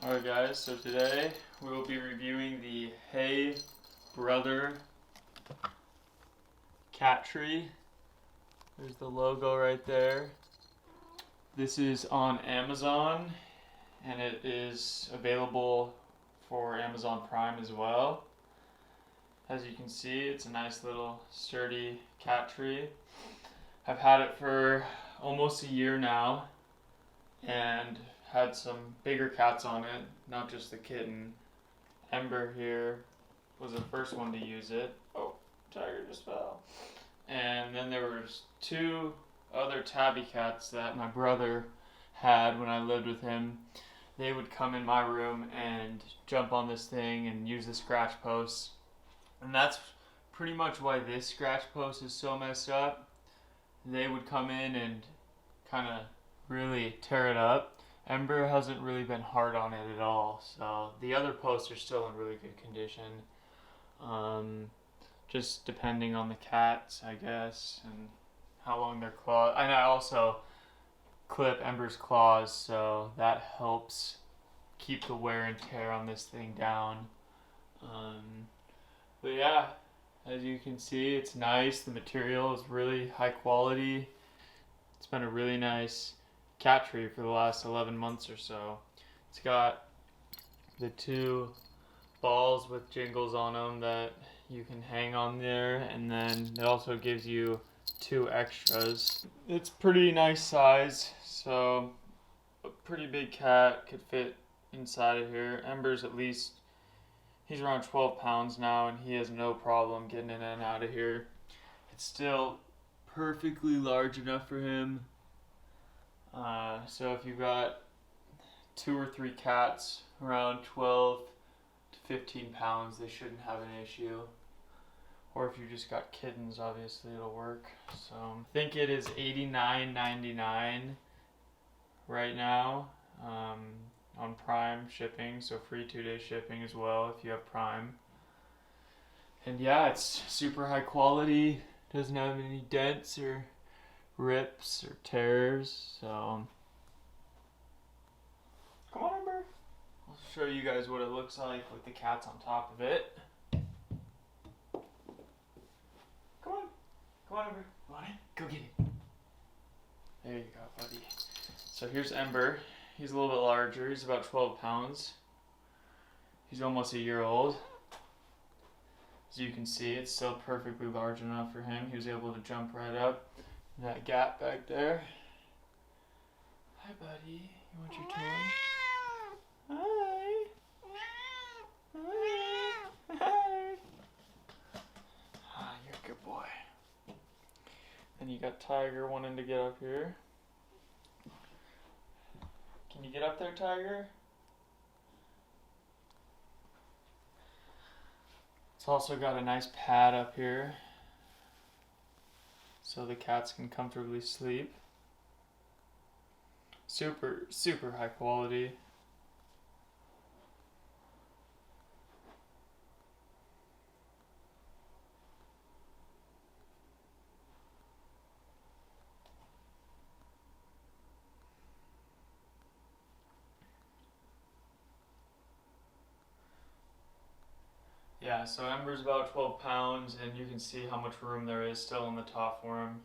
Alright guys, so today we will be reviewing the Hey Brother cat tree. There's the logo right there. This is on Amazon and it is available for Amazon Prime as well. As you can see, it's a nice little sturdy cat tree. I've had it for almost a year now and had some bigger cats on it, not just the kitten. Ember here was the first one to use it. Oh, tiger just fell. And then there was two other tabby cats that my brother had when I lived with him. They would come in my room and jump on this thing and use the scratch posts. And that's pretty much why this scratch post is so messed up. They would come in and kind of really tear it up. Ember hasn't really been hard on it at all, so the other posts are still in really good condition. Just depending on the cats, I guess, and how long their claws. And I also clip Ember's claws, so that helps keep the wear and tear on this thing down. But yeah, as you can see, it's nice. The material is really high quality. It's been a really nice cat tree for the last 11 months or so. It's got the two balls with jingles on them that you can hang on there, and then it also gives you two extras. It's pretty nice size, so a pretty big cat could fit inside of here. Ember's at least, he's around 12 pounds now and he has no problem getting in and out of here. It's still perfectly large enough for him. So if you've got 2 or 3 cats around 12 to 15 pounds, they shouldn't have an issue. Or if you just got kittens, obviously it'll work. So I think it is $89.99 right now on Prime shipping, so free 2-day shipping as well if you have Prime. And yeah, it's super high quality, doesn't have any dents or rips or tears, so come on, Ember. I'll show you guys what it looks like with the cats on top of it. Come on, Ember. Come on in. Go get it. There you go, buddy. So here's Ember. He's a little bit larger. He's about 12 pounds. He's almost a year old. As you can see, it's still perfectly large enough for him. He was able to jump right up that gap back there. Hi, buddy. You want your toy? Hi. Hi. Hi. Ah, you're a good boy. Then you got Tiger wanting to get up here. Can you get up there, Tiger? It's also got a nice pad up here so the cats can comfortably sleep. Super, super high quality. Yeah, so Ember's about 12 pounds, and you can see how much room there is still in the top for him.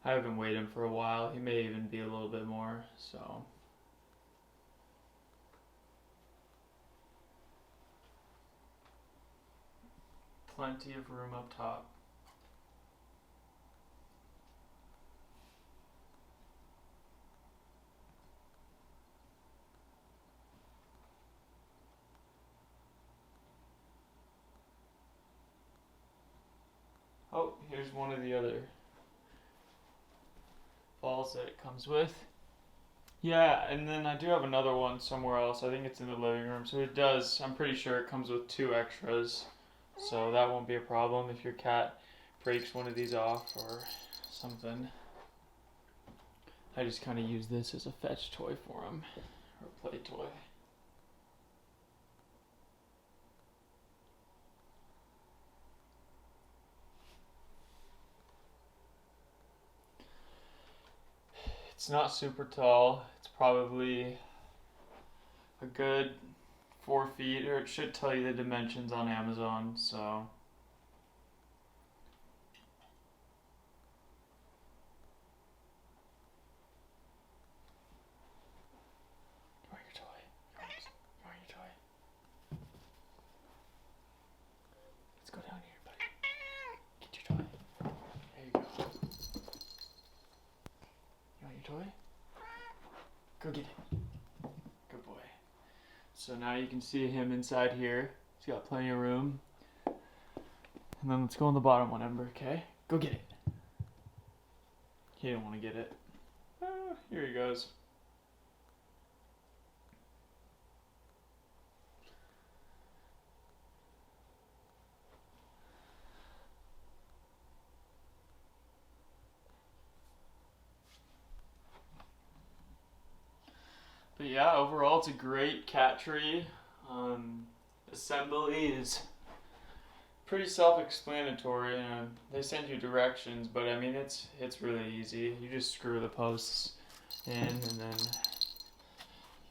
I haven't weighed him for a while. He may even be a little bit more, so. Plenty of room up top. Oh, here's one of the other balls that it comes with. Yeah, and then I do have another one somewhere else. I think it's in the living room. So it does, I'm pretty sure it comes with 2 extras. So that won't be a problem if your cat breaks one of these off or something. I just kind of use this as a fetch toy for him, or a play toy. It's not super tall. It's probably a good 4 feet, or it should tell you the dimensions on Amazon, so. You want your toy? You want your toy? Let's go down here, buddy. Get your toy. There you go. You want your toy? Go get it. Good boy. So now you can see him inside here. He's got plenty of room. And then let's go on the bottom one, Ember, okay? Go get it. He didn't want to get it. Here he goes. But yeah, overall it's a great cat tree. Assembly is pretty self-explanatory. They send you directions, but I mean it's really easy. You just screw the posts in, and then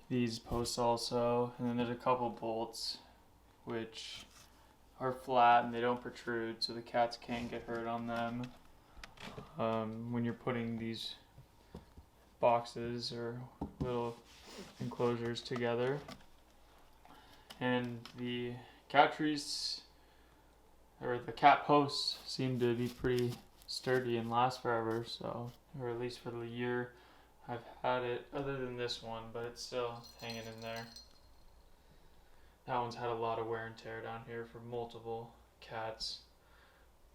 these posts also, and then there's a couple bolts which are flat and they don't protrude, so the cats can't get hurt on them. When you're putting these boxes or little enclosures together, and the cat trees or the cat posts seem to be pretty sturdy and last forever, so, or at least for the year I've had it, other than this one, but it's still hanging in there. That one's had a lot of wear and tear down here for multiple cats,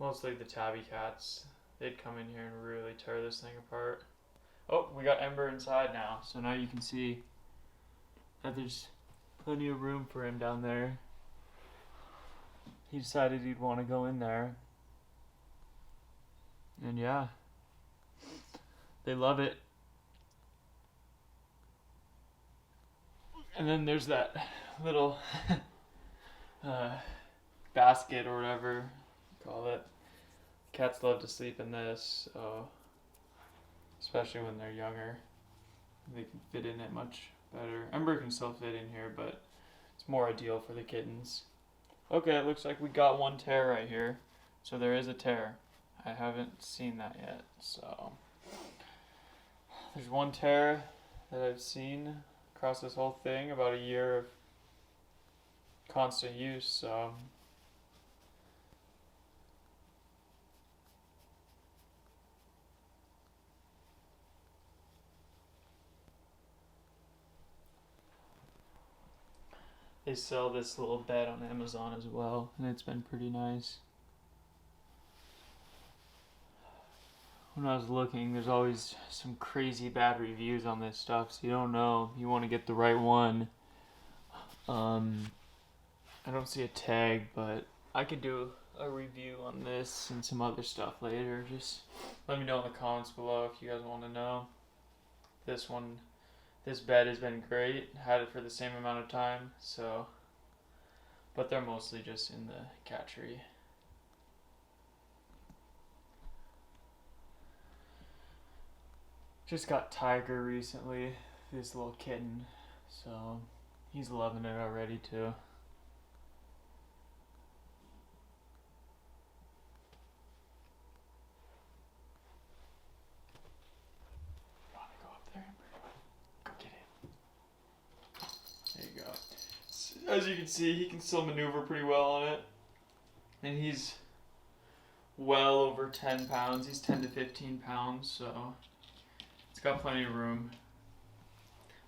mostly the tabby cats. They'd come in here and really tear this thing apart. Oh, we got Ember inside now, so now you can see that there's plenty of room for him down there. He decided he'd want to go in there. And yeah, they love it. And then there's that little basket or whatever you call it. Cats love to sleep in this, so especially when they're younger, they can fit in it much better. Ember can still fit in here, but it's more ideal for the kittens. Okay, it looks like we got one tear right here. So there is a tear. I haven't seen that yet, so there's one tear that I've seen across this whole thing, about a year of constant use, so they sell this little bed on Amazon as well, and it's been pretty nice. When I was looking, there's always some crazy bad reviews on this stuff, so you don't know. You want to get the right one. I don't see a tag, but I could do a review on this and some other stuff later. Just let me know in the comments below if you guys want to know. This bed has been great. Had it for the same amount of time, so, but they're mostly just in the cat tree. Just got Tiger recently, this little kitten, so he's loving it already too. You want to go up there, Amber? Go get it. There you go. As you can see, he can still maneuver pretty well on it, and he's well over 10 pounds. He's 10 to 15 pounds, so it's got plenty of room.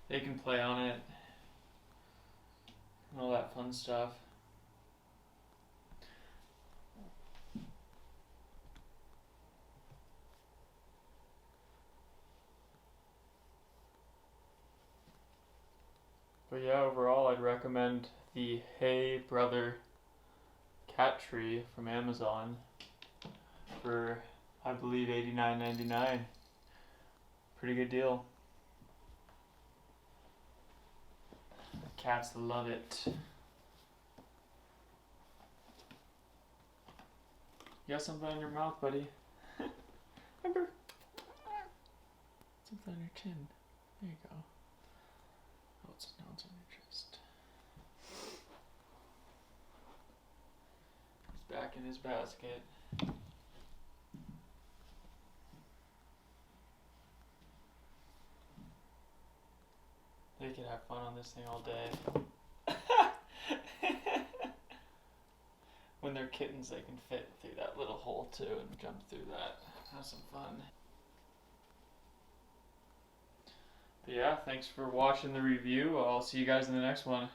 They can play on it and all that fun stuff. But yeah, overall I'd recommend the Hey Brother cat tree from Amazon for, I believe, $89.99. Pretty good deal. Cats love it. You got something in your mouth, buddy? Ember. Something on your chin. There you go. Oh, now it's on your chest. He's back in his basket. They could have fun on this thing all day. When they're kittens, they can fit through that little hole too and jump through that. Have some fun. But yeah, thanks for watching the review. I'll see you guys in the next one.